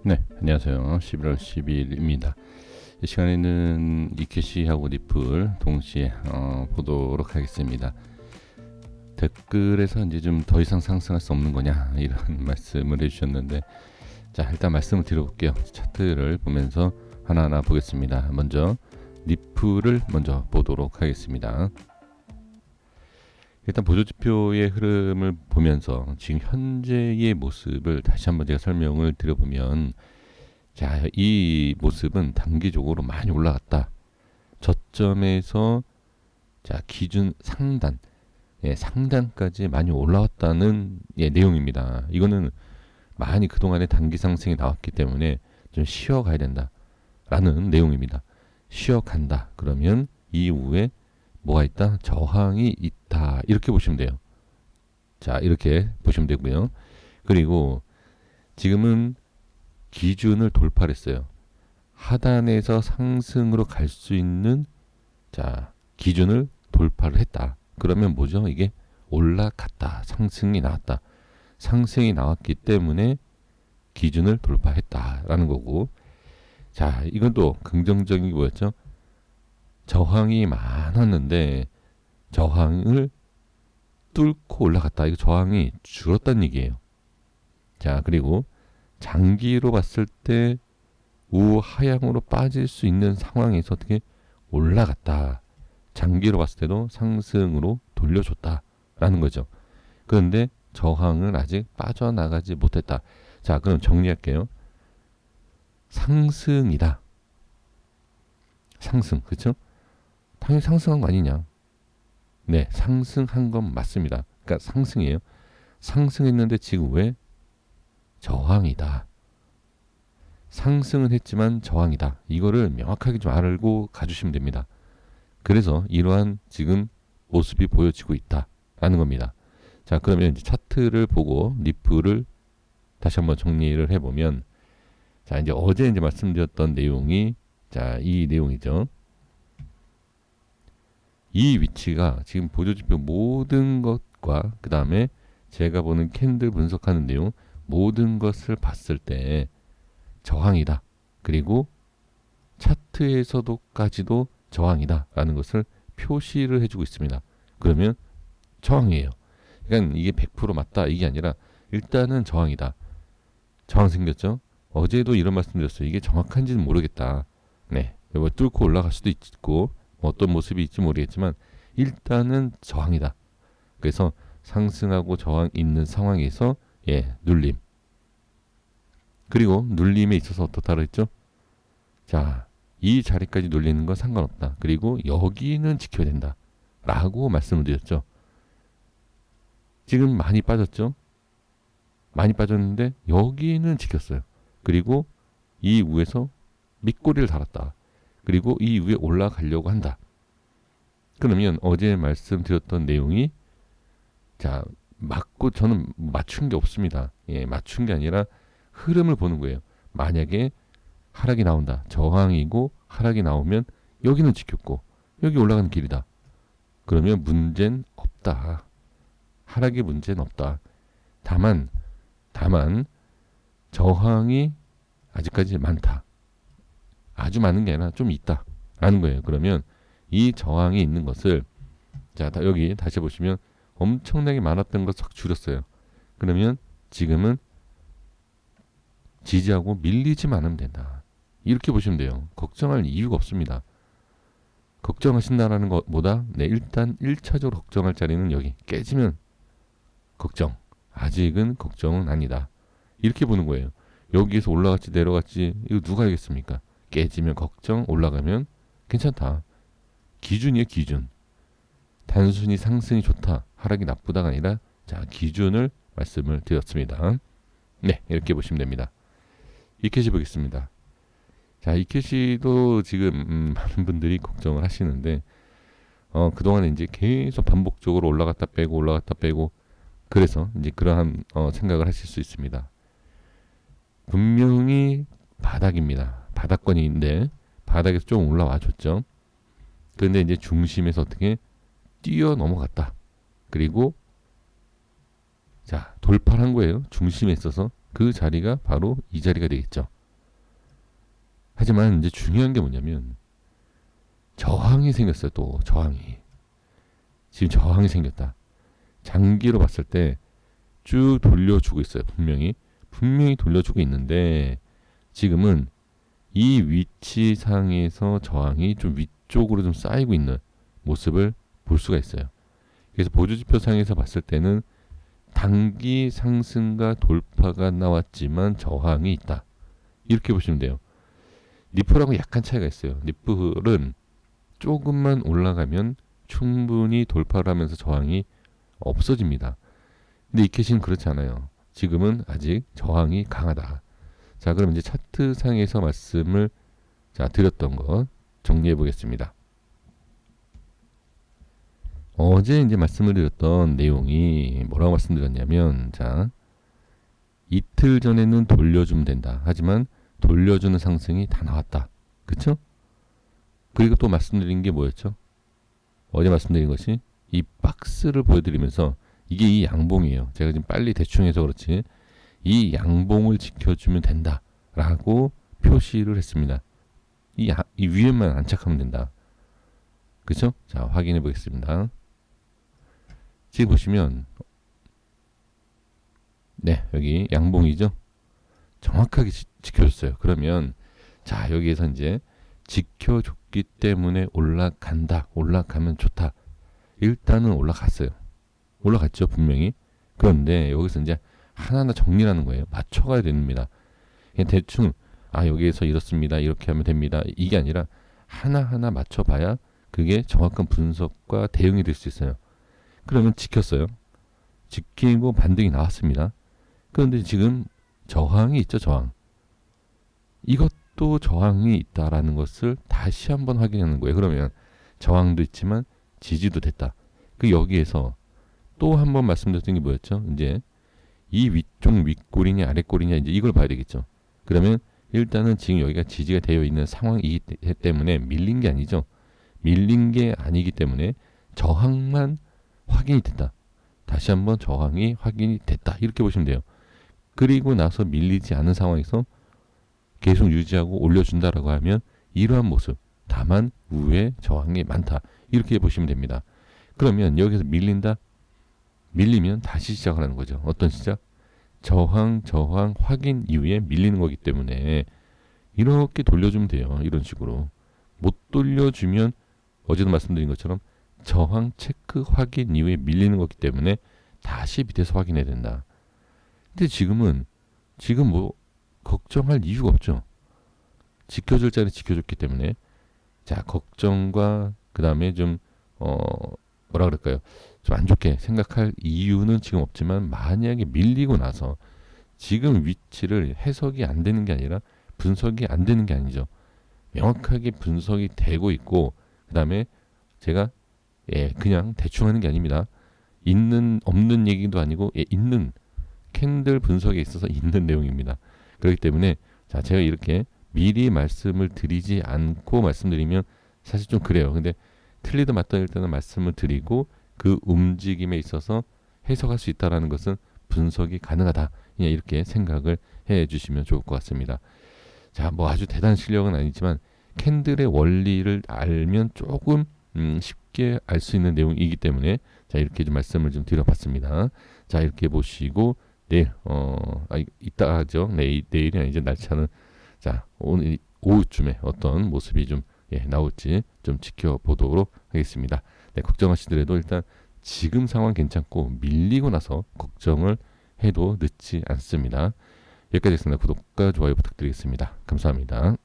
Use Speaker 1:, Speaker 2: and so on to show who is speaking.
Speaker 1: 네, 안녕하세요. 11월 10일입니다. 이 시간에는 이케시하고 리플 동시에 보도록 하겠습니다. 댓글에서 이제 좀 더 이상 상승할 수 없는 거냐 이런 말씀을 해주셨는데, 자 일단 말씀을 드려볼게요. 차트를 보면서 하나하나 보겠습니다. 먼저 리플을 먼저 보도록 하겠습니다. 일단 보조지표의 흐름을 보면서 지금 현재의 모습을 다시 한번 제가 설명을 드려보면, 자, 이 모습은 단기적으로 많이 올라갔다. 저점에서 자 기준 상단, 상단까지 많이 올라왔다는 내용입니다. 이거는 많이 그동안에 단기 상승이 나왔기 때문에 좀 쉬어가야 된다라는 내용입니다. 쉬어간다. 그러면 이후에 뭐가 있다? 저항이 있다. 이렇게 보시면 돼요. 자, 이렇게 보시면 되고요. 그리고 지금은 기준을 돌파를 했어요. 하단에서 상승으로 갈 수 있는 자 기준을 돌파를 했다. 그러면 뭐죠? 이게 올라갔다. 상승이 나왔다. 상승이 나왔기 때문에 기준을 돌파했다라는 거고, 자 이건 또 긍정적인 게 뭐였죠? 저항이 많았는데 저항을 뚫고 올라갔다. 이거 저항이 줄었다는 얘기예요. 자, 그리고 장기로 봤을 때 우하향으로 빠질 수 있는 상황에서 어떻게 올라갔다. 장기로 봤을 때도 상승으로 돌려줬다라는 거죠. 그런데 저항은 아직 빠져나가지 못했다. 자, 그럼 정리할게요. 상승이다. 상승, 그렇죠? 당연히 상승한 거 아니냐? 네, 상승한 건 맞습니다. 그러니까 상승이에요. 상승했는데 지금 왜 저항이다. 상승은 했지만 저항이다. 이거를 명확하게 좀 알고 가주시면 됩니다. 그래서 이러한 지금 모습이 보여지고 있다라는 겁니다. 자, 그러면 이제 차트를 보고 리플을 다시 한번 정리를 해보면, 자 이제 어제 이제 말씀드렸던 내용이 자 이 내용이죠. 이 위치가 지금 보조지표 모든 것과 그 다음에 제가 보는 캔들 분석하는 내용 모든 것을 봤을 때 저항이다. 그리고 차트에서도까지도 저항이다 라는 것을 표시를 해주고 있습니다. 그러면 저항이에요. 그러니까 이게 100% 맞다 이게 아니라 일단은 저항이다. 저항 생겼죠? 어제도 이런 말씀 드렸어요. 이게 정확한지는 모르겠다. 네, 뭐 뚫고 올라갈 수도 있고 어떤 모습이 있지 모르겠지만 일단은 저항이다. 그래서 상승하고 저항 있는 상황에서 눌림. 그리고 눌림에 있어서 어떻다고 했죠? 자, 이 자리까지 눌리는 건 상관없다. 그리고 여기는 지켜야 된다. 라고 말씀을 드렸죠. 지금 많이 빠졌죠? 많이 빠졌는데 여기는 지켰어요. 그리고 이 위에서 밑꼬리를 달았다. 그리고 이 위에 올라가려고 한다. 그러면 어제 말씀드렸던 내용이 자 맞고 저는 맞춘 게 없습니다. 맞춘 게 아니라 흐름을 보는 거예요. 만약에 하락이 나온다. 저항이고 하락이 나오면 여기는 지켰고 여기 올라가는 길이다. 그러면 문제는 없다. 하락의 문제는 없다. 다만 저항이 아직까지 많다. 아주 많은 게 아니라 좀 있다 라는 거예요. 그러면 이 저항이 있는 것을 자 여기 다시 보시면 엄청나게 많았던 걸 싹 줄였어요. 그러면 지금은 지지하고 밀리지만 않으면 된다. 이렇게 보시면 돼요. 걱정할 이유가 없습니다. 걱정하신다라는 것보다 일단 1차적으로 걱정할 자리는 여기 깨지면 걱정. 아직은 걱정은 아니다. 이렇게 보는 거예요. 여기에서 올라갔지 내려갔지 이거 누가 알겠습니까? 깨지면 걱정, 올라가면 괜찮다. 기준이에요, 기준. 단순히 상승이 좋다, 하락이 나쁘다가 아니라 자 기준을 말씀을 드렸습니다. 네, 이렇게 보시면 됩니다. 이케시 보겠습니다. 자, 이케시도 지금 많은 분들이 걱정을 하시는데 그동안에 이제 계속 반복적으로 올라갔다 빼고 그래서 이제 그러한 생각을 하실 수 있습니다. 분명히 바닥입니다. 바닥권인데 바닥에서 좀 올라와 줬죠. 그런데 이제 중심에서 어떻게 뛰어 넘어갔다. 그리고 자 돌파를 한 거예요. 중심에 있어서 그 자리가 바로 이 자리가 되겠죠. 하지만 이제 중요한 게 뭐냐면 저항이 생겼어요. 또 저항이. 지금 저항이 생겼다. 장기로 봤을 때 쭉 돌려주고 있어요. 분명히 돌려주고 있는데 지금은 이 위치상에서 저항이 좀 위쪽으로 좀 쌓이고 있는 모습을 볼 수가 있어요. 그래서 보조지표상에서 봤을 때는 단기 상승과 돌파가 나왔지만 저항이 있다. 이렇게 보시면 돼요. 리플하고 약간 차이가 있어요. 리플은 조금만 올라가면 충분히 돌파를 하면서 저항이 없어집니다. 근데 이캐시는 그렇지 않아요. 지금은 아직 저항이 강하다. 자, 그럼 이제 차트상에서 말씀을 드렸던 거 정리해 보겠습니다. 어제 이제 말씀을 드렸던 내용이 뭐라고 말씀드렸냐면, 이틀 전에는 돌려주면 된다. 하지만 돌려주는 상승이 다 나왔다. 그쵸? 그리고 또 말씀드린 게 뭐였죠? 어제 말씀드린 것이 이 박스를 보여드리면서 이게 이 양봉이에요. 제가 지금 빨리 대충 해서 그렇지 이 양봉을 지켜주면 된다라고 표시를 했습니다. 이 위에만 안착하면 된다. 그쵸? 자, 확인해 보겠습니다. 지금 보시면 네, 여기 양봉이죠? 정확하게 지켜줬어요. 그러면 자, 여기에서 이제 지켜줬기 때문에 올라간다. 올라가면 좋다. 일단은 올라갔어요. 올라갔죠, 분명히. 그런데 여기서 이제 하나하나 정리하는 거예요. 맞춰가야 됩니다. 그냥 대충 여기에서 이렇습니다. 이렇게 하면 됩니다. 이게 아니라 하나하나 맞춰봐야 그게 정확한 분석과 대응이 될 수 있어요. 그러면 지켰어요. 지키고 반등이 나왔습니다. 그런데 지금 저항이 있죠, 저항. 이것도 저항이 있다라는 것을 다시 한번 확인하는 거예요. 그러면 저항도 있지만 지지도 됐다. 그 여기에서 또 한 번 말씀드렸던 게 뭐였죠? 이제 이 위쪽 윗골이냐 아랫골이냐 이제 이걸 봐야 되겠죠. 그러면 일단은 지금 여기가 지지가 되어 있는 상황이기 때문에 밀린 게 아니죠. 밀린 게 아니기 때문에 저항만 확인이 됐다. 다시 한번 저항이 확인이 됐다. 이렇게 보시면 돼요. 그리고 나서 밀리지 않은 상황에서 계속 유지하고 올려준다라고 하면 이러한 모습. 다만 우에 저항이 많다. 이렇게 보시면 됩니다. 그러면 여기서 밀린다? 밀리면 다시 시작을 하는 거죠. 어떤 시작? 저항 확인 이후에 밀리는 거기 때문에 이렇게 돌려주면 돼요. 이런 식으로. 못 돌려주면 어제도 말씀드린 것처럼 저항 체크 확인 이후에 밀리는 거기 때문에 다시 밑에서 확인해야 된다. 근데 지금 뭐 걱정할 이유가 없죠. 지켜줄 자리 지켜줬기 때문에 걱정과 그 다음에 좀 뭐라 그럴까요? 좀 안 좋게 생각할 이유는 지금 없지만 만약에 밀리고 나서 지금 위치를 해석이 안 되는 게 아니라 분석이 안 되는 게 아니죠. 명확하게 분석이 되고 있고 그 다음에 제가 그냥 대충 하는 게 아닙니다. 있는 없는 얘기도 아니고 있는 캔들 분석에 있어서 있는 내용입니다. 그렇기 때문에 제가 이렇게 미리 말씀을 드리지 않고 말씀드리면 사실 좀 그래요. 근데 틀리든 맞든 일단은 말씀을 드리고 그 움직임에 있어서 해석할 수 있다는 것은 분석이 가능하다. 그냥 이렇게 생각을 해 주시면 좋을 것 같습니다. 뭐 아주 대단한 실력은 아니지만 캔들의 원리를 알면 조금 쉽게 알 수 있는 내용이기 때문에 이렇게 좀 말씀을 좀 드려봤습니다. 이렇게 보시고 내일 이따 하죠. 내일이 아니죠. 날짜는 오늘 오후쯤에 어떤 모습이 좀 나올지 좀 지켜보도록 하겠습니다. 걱정하시더라도 일단 지금 상황 괜찮고 밀리고 나서 걱정을 해도 늦지 않습니다. 여기까지 했습니다. 구독과 좋아요 부탁드리겠습니다. 감사합니다.